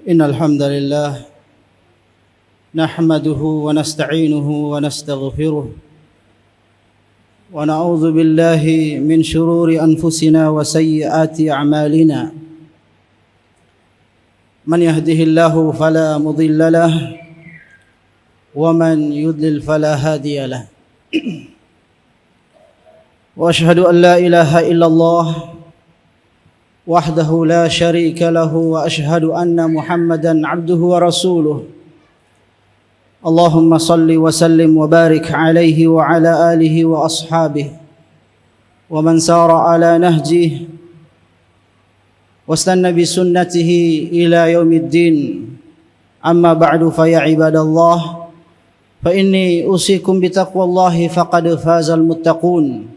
إن الحمد لله نحمده ونستعينه ونستغفره ونعوذ بالله من شرور أنفسنا وسيئات أعمالنا من يهده الله فلا مضل له ومن يضلل فلا هادي له وأشهد أن لا إله إلا الله وحده لا شريك له وأشهد أن محمدا عبده ورسوله اللهم صل وسلم وبارك عليه وعلى آله وأصحابه ومن سار على نهجه واستنى بسنته إلى يوم الدين أما بعد فيا عباد الله فإني أوصيكم بتقوى الله فقد فاز المتقون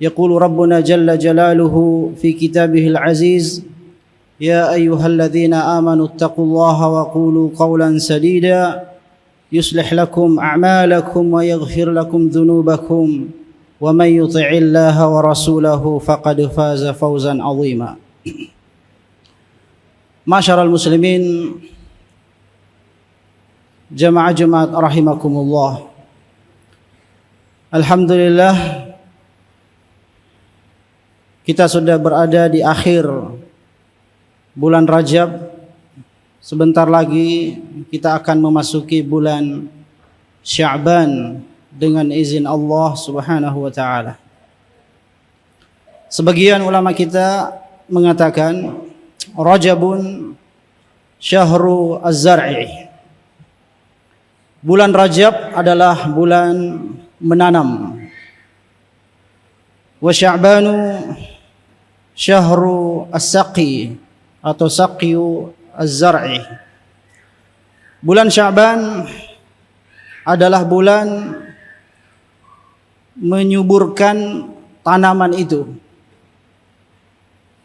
يقول ربنا جل جلاله في كتابه العزيز يا أيها الذين آمنوا اتقوا الله وقولوا قولا سديدا يصلح لكم أعمالكم ويغفر لكم ذنوبكم ومن يطع الله ورسوله فقد فاز فوزا عظيما. Ma'syaral muslimin, jemaah rahimakumullah. Alhamdulillah kita sudah berada di akhir bulan Rajab. Sebentar lagi kita akan memasuki bulan Sya'ban dengan izin Allah Subhanahu wa taala. Sebagian ulama kita mengatakan Rajabun syahru az-zar'i. Bulan Rajab adalah bulan menanam. Wa Sya'banu syahru as-saqi atau saqiyu az-zar'i. Bulan Sya'ban adalah bulan menyuburkan tanaman itu,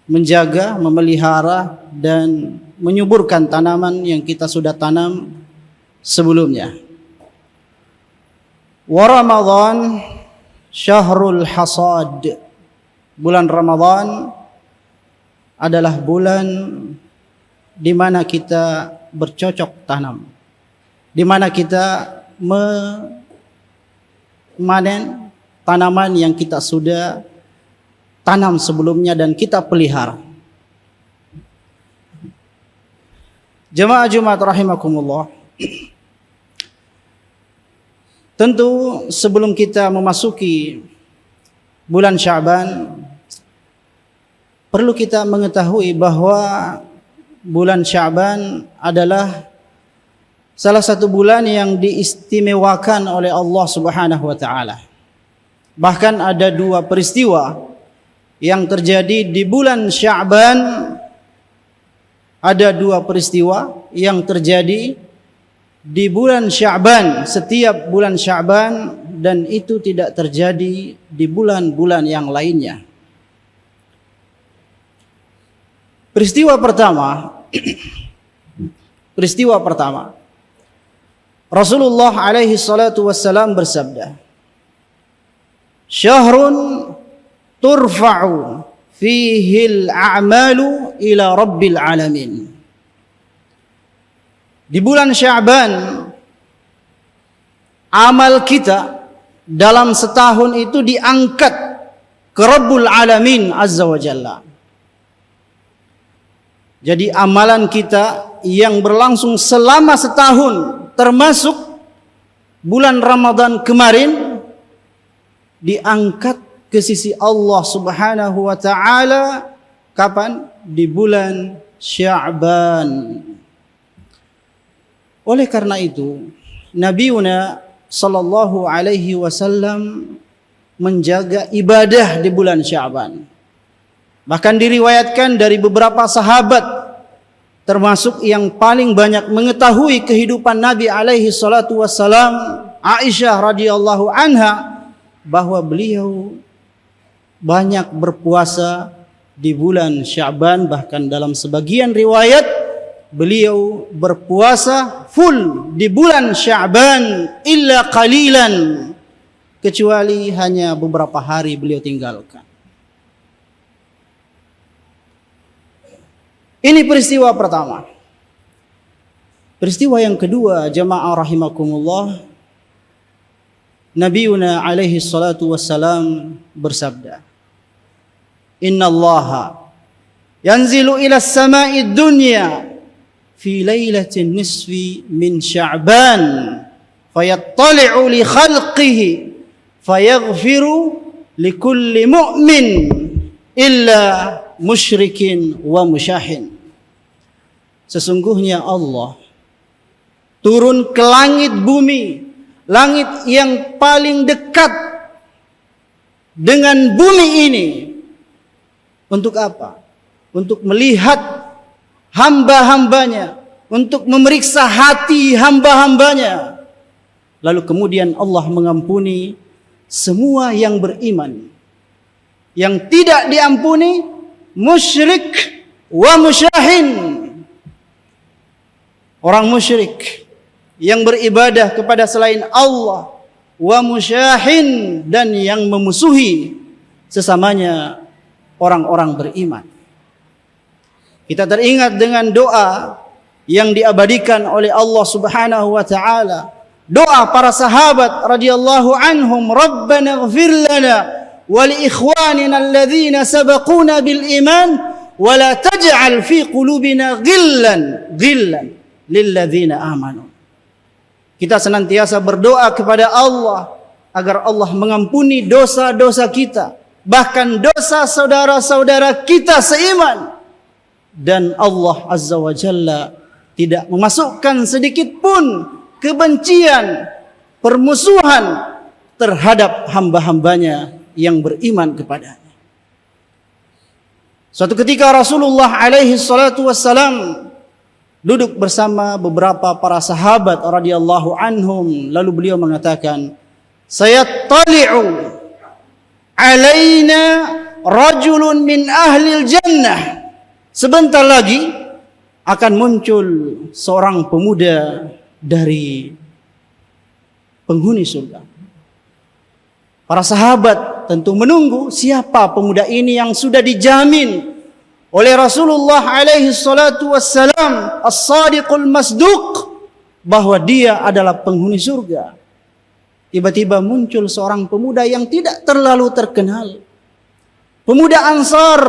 menjaga, memelihara dan menyuburkan tanaman yang kita sudah tanam sebelumnya. Wa Ramadan syahrul hasad. Bulan Ramadan adalah bulan di mana kita bercocok tanam, di mana kita memanen tanaman yang kita sudah tanam sebelumnya dan kita pelihara. Jemaah Jumat rahimakumullah. Tentu sebelum kita memasuki bulan Sya'ban, perlu kita mengetahui bahwa bulan Sya'ban adalah salah satu bulan yang diistimewakan oleh Allah Subhanahu wa taala. Bahkan ada dua peristiwa yang terjadi di bulan Sya'ban. Ada dua peristiwa yang terjadi di bulan Sya'ban, setiap bulan Sya'ban, dan itu tidak terjadi di bulan-bulan yang lainnya. Peristiwa pertama, Rasulullah alaihi salatu wassalam bersabda, "Syahrun turfa'u fihi al-a'malu ila rabbil alamin." Di bulan Sya'ban amal kita dalam setahun itu diangkat ke Rabbul Alamin Azza wa Jalla. Jadi amalan kita yang berlangsung selama setahun, termasuk bulan Ramadan kemarin, diangkat ke sisi Allah Subhanahu wa taala kapan? Di bulan Sya'ban. Oleh karena itu, Nabiuna sallallahu alaihi wasallam menjaga ibadah di bulan Sya'ban. Bahkan diriwayatkan dari beberapa sahabat, termasuk yang paling banyak mengetahui kehidupan Nabi alaihi salatu wassalam, Aisyah radhiyallahu anha, bahwa beliau banyak berpuasa di bulan Sya'ban. Bahkan dalam sebagian riwayat beliau berpuasa full di bulan Sya'ban illa qalilan, kecuali hanya beberapa hari beliau tinggalkan. Ini peristiwa pertama. Peristiwa yang kedua, jamaah rahimakumullah, Nabiuna alaihi salatu wassalam bersabda, Inna Allaha yanzilu ila samai dunya fi lailatin nisfi min Sya'ban fayattali'u li khalqihi fayaghfiru li kulli mu'min illa musyrikin wa musyahin. Sesungguhnya Allah turun ke langit bumi, langit yang paling dekat dengan bumi ini. Untuk apa? Untuk melihat hamba-hambanya, untuk memeriksa hati hamba-hambanya. Lalu kemudian Allah mengampuni semua yang beriman. Yang tidak diampuni, musyrik wa musyahin. Orang musyrik yang beribadah kepada selain Allah, wa musyahin, dan yang memusuhi sesamanya orang-orang beriman. Kita teringat dengan doa yang diabadikan oleh Allah Subhanahu wa taala, doa para sahabat radhiyallahu anhum, Rabbana ighfir lana wa li ikhwanina alladhina sabaquna bil iman wa la taj'al fi qulubina ghillan lil ladzina amanu. Kita senantiasa berdoa kepada Allah agar Allah mengampuni dosa-dosa kita, bahkan dosa saudara-saudara kita seiman. Dan Allah Azza wa Jalla tidak memasukkan sedikit pun kebencian, permusuhan terhadap hamba-hambanya yang beriman kepadanya. Suatu ketika Rasulullah alaihi salatu wassalam duduk bersama beberapa para sahabat radhiyallahu anhum, lalu beliau mengatakan, sayattali'u alaina rajulun min ahlil jannah. Sebentar lagi akan muncul seorang pemuda dari penghuni surga. Para sahabat tentu menunggu siapa pemuda ini yang sudah dijamin oleh Rasulullah alaihi salatu wassalam, as-sadiqul masduq, bahwa dia adalah penghuni surga. Tiba-tiba muncul seorang pemuda yang tidak terlalu terkenal. Pemuda Ansar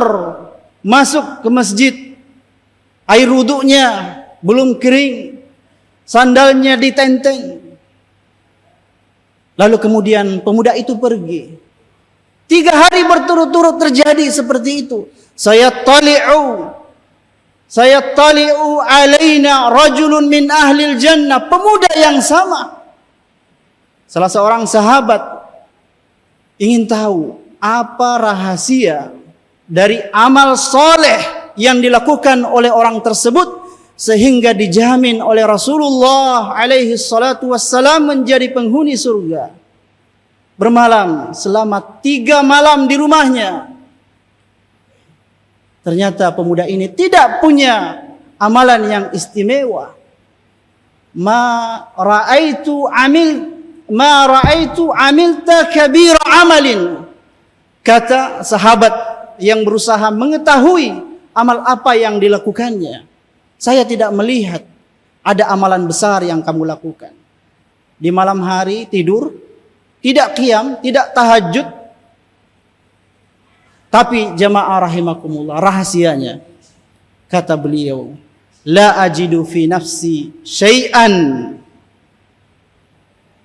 masuk ke masjid, air wuduknya belum kering, sandalnya ditenteng. Lalu kemudian pemuda itu pergi. 3 hari berturut-turut terjadi seperti itu. Sayattali'u alaina rajulun min ahlil jannah. Pemuda yang sama. Salah seorang sahabat ingin tahu apa rahasia dari amal soleh yang dilakukan oleh orang tersebut sehingga dijamin oleh Rasulullah alaihi salatu wassalam menjadi penghuni surga. Bermalam selama 3 malam di rumahnya. Ternyata pemuda ini tidak punya amalan yang istimewa. Ma ra'aitu amilta kabira amalin. Kata sahabat yang berusaha mengetahui amal apa yang dilakukannya. Saya tidak melihat ada amalan besar yang kamu lakukan. Di malam hari tidur, tidak qiyam, tidak tahajud. Tapi jamaah rahimakumullah, rahasianya, kata beliau, la ajidu fi nafsi syai'an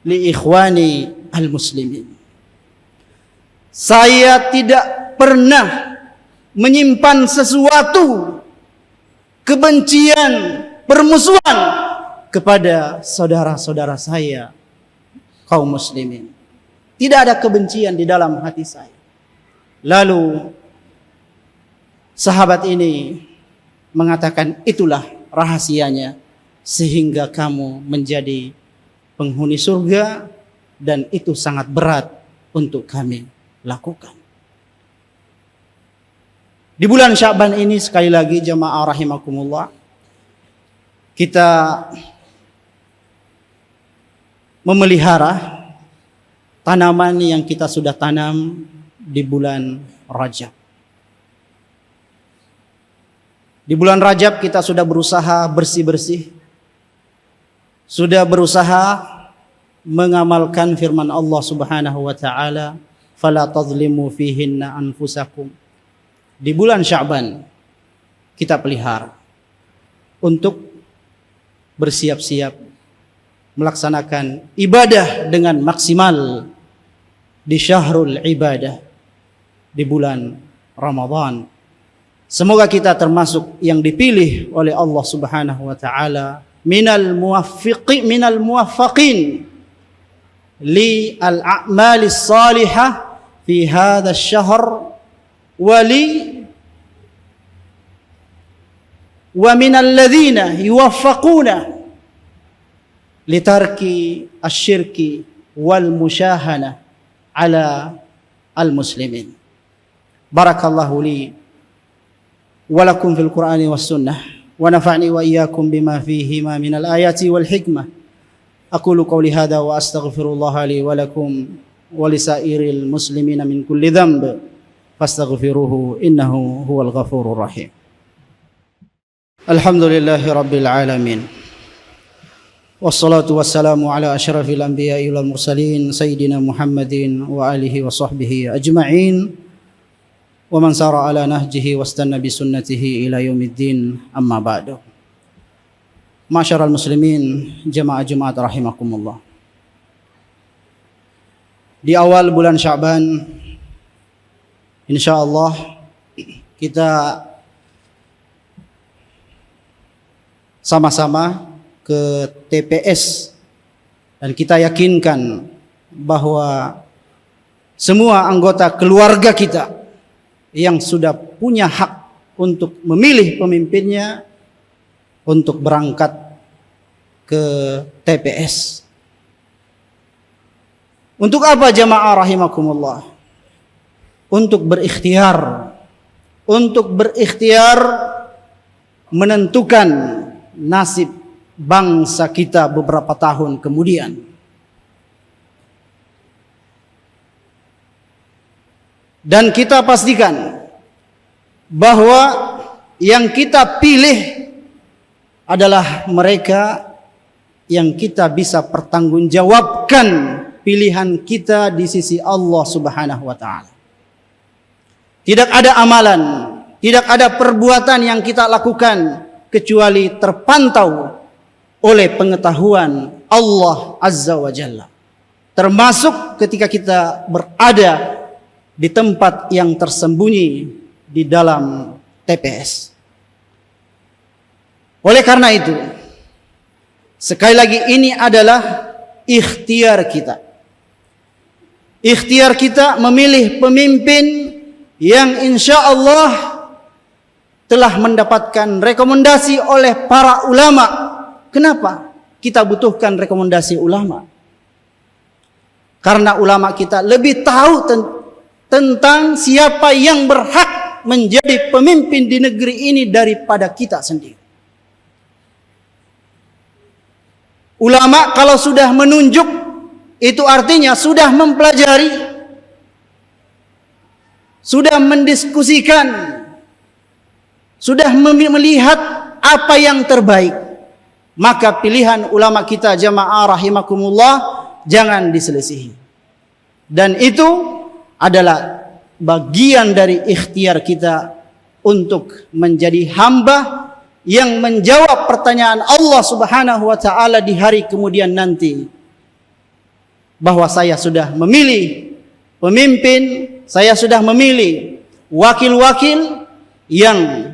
li ikhwani al-muslimin. Saya tidak pernah menyimpan sesuatu kebencian, permusuhan kepada saudara-saudara saya kaum muslimin. Tidak ada kebencian di dalam hati saya. Lalu sahabat ini mengatakan, itulah rahasianya sehingga kamu menjadi penghuni surga, dan itu sangat berat untuk kami lakukan. Di bulan Sya'ban ini sekali lagi jamaah rahimakumullah, kita memelihara tanaman yang kita sudah tanam di bulan Rajab. Di bulan Rajab kita sudah berusaha bersih-bersih, sudah berusaha mengamalkan firman Allah Subhanahu wa taala, fala tadhlimu fihinna anfusakum. Di bulan Sya'ban kita pelihara untuk bersiap-siap melaksanakan ibadah dengan maksimal di syahrul ibadah, di bulan Ramadan. Semoga kita termasuk yang dipilih oleh Allah Subhanahu wa taala minal muwaffaqin li al-a'malis salihah fi hadzal syahr wa minal ladzina yuwaffaquna litarki asyirki wal musyahana ala al-muslimin. Barakallahu li wa lakum fil Qur'ani was sunnah wa nafa'ni wa iyyakum bima fihima minal ayati wal hikmah. Aqulu qawli hadha wa astaghfirullaha li wa lakum wa lisairil muslimina min kulli dhanb fastaghfiruhu innahu huwal ghafurur rahim. Alhamdulillahi rabbil alamin. Wassalatu wassalamu ala asyrafil anbiya'i wal mursalin sayyidina Muhammadin wa alihi wa sahbihi ajma'in wa man sara ala nahjihi wastanna bi sunnatihi ila yaumiddin, amma ba'du. Ma'syaral muslimin, jamaah Jumat rahimakumullah. Di awal bulan Sya'ban insyaallah kita sama-sama ke TPS dan kita yakinkan bahwa semua anggota keluarga kita yang sudah punya hak untuk memilih pemimpinnya untuk berangkat ke TPS. Untuk apa jamaah rahimakumullah? Untuk berikhtiar menentukan nasib bangsa kita beberapa tahun kemudian. Dan kita pastikan bahwa yang kita pilih adalah mereka yang kita bisa pertanggungjawabkan pilihan kita di sisi Allah Subhanahu wa taala. Tidak ada amalan, tidak ada perbuatan yang kita lakukan kecuali terpantau oleh pengetahuan Allah Azza wa Jalla. Termasuk ketika kita berada di tempat yang tersembunyi di dalam TPS. Oleh karena itu, sekali lagi ini adalah ikhtiar kita. Ikhtiar kita memilih pemimpin yang insya Allah telah mendapatkan rekomendasi oleh para ulama. Kenapa kita butuhkan rekomendasi ulama? Karena ulama kita lebih tahu tentang siapa yang berhak menjadi pemimpin di negeri ini daripada kita sendiri. Ulama kalau sudah menunjuk, itu artinya sudah mempelajari, sudah mendiskusikan, sudah melihat apa yang terbaik. Maka pilihan ulama kita jamaah rahimakumullah jangan diselisihi. Dan itu adalah bagian dari ikhtiar kita untuk menjadi hamba yang menjawab pertanyaan Allah Subhanahu wa taala di hari kemudian nanti, bahwa saya sudah memilih pemimpin, saya sudah memilih wakil-wakil yang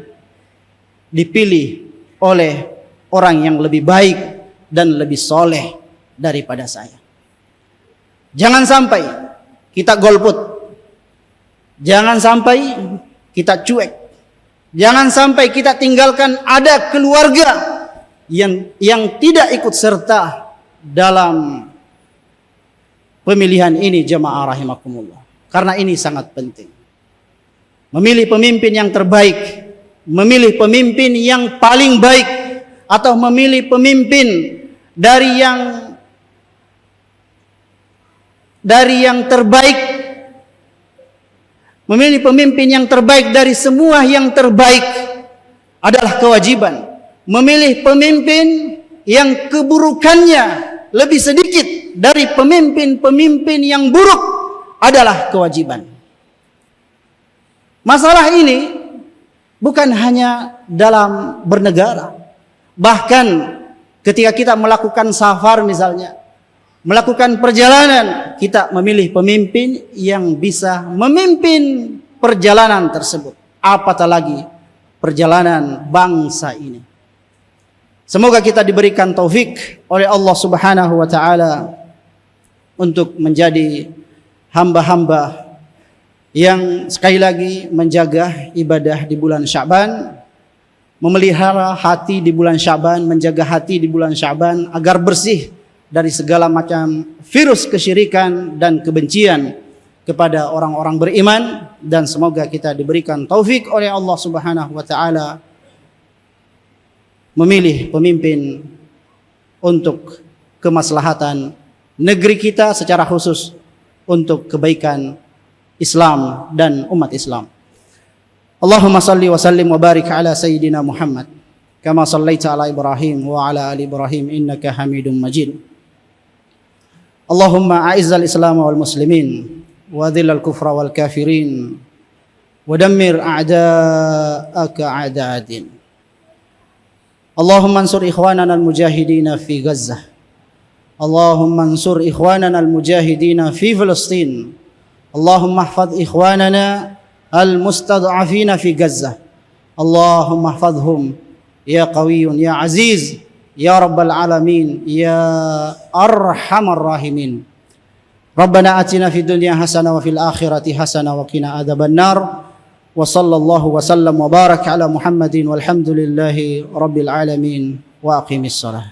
dipilih oleh orang yang lebih baik dan lebih soleh daripada saya. Jangan sampai kita golput. Jangan sampai kita cuek. Jangan sampai kita tinggalkan ada keluarga yang tidak ikut serta dalam pemilihan ini jamaah rahimakumullah. Karena ini sangat penting. Memilih pemimpin yang terbaik, memilih pemimpin yang paling baik, atau memilih pemimpin dari yang terbaik, memilih pemimpin yang terbaik dari semua yang terbaik adalah kewajiban. Memilih pemimpin yang keburukannya lebih sedikit dari pemimpin-pemimpin yang buruk adalah kewajiban. Masalah ini bukan hanya dalam bernegara, bahkan ketika kita melakukan safar misalnya, melakukan perjalanan, kita memilih pemimpin yang bisa memimpin perjalanan tersebut, apatah lagi perjalanan bangsa ini. Semoga kita diberikan taufik oleh Allah Subhanahu wa taala untuk menjadi hamba-hamba yang sekali lagi menjaga ibadah di bulan Sya'ban, memelihara hati di bulan Sya'ban, menjaga hati di bulan Sya'ban agar bersih dari segala macam virus kesyirikan dan kebencian kepada orang-orang beriman, dan semoga kita diberikan taufik oleh Allah Subhanahu wa taala memilih pemimpin untuk kemaslahatan negeri kita, secara khusus untuk kebaikan Islam dan umat Islam. Allahumma salli wa sallim wa barik ala sayyidina Muhammad kama sallaita ala Ibrahim wa ala ali Ibrahim innaka Hamidum Majid. Allahumma a'izzal Islam wal muslimin wa dhillal kufra wal kafirin wa dammir a'da'aka a'da'adin. Allahumma ansur ikhwanana al-mujahidina fi Gazzah. Allahumma ansur ikhwanana al-mujahidina fi Filistin. Allahumma ihfaz ikhwanana al-mustad'afina fi Gazzah. Allahumma ihfazhum ya qawiyyun ya aziz ya rabbal alamin ya arhamar rahimin. Rabbana atina fid dunya hasanah wa fil akhirati hasanah wa qina adzabannar. Wa sallallahu wa sallam wa barak ala Muhammadin walhamdulillahi rabbil alamin wa aqimis salah.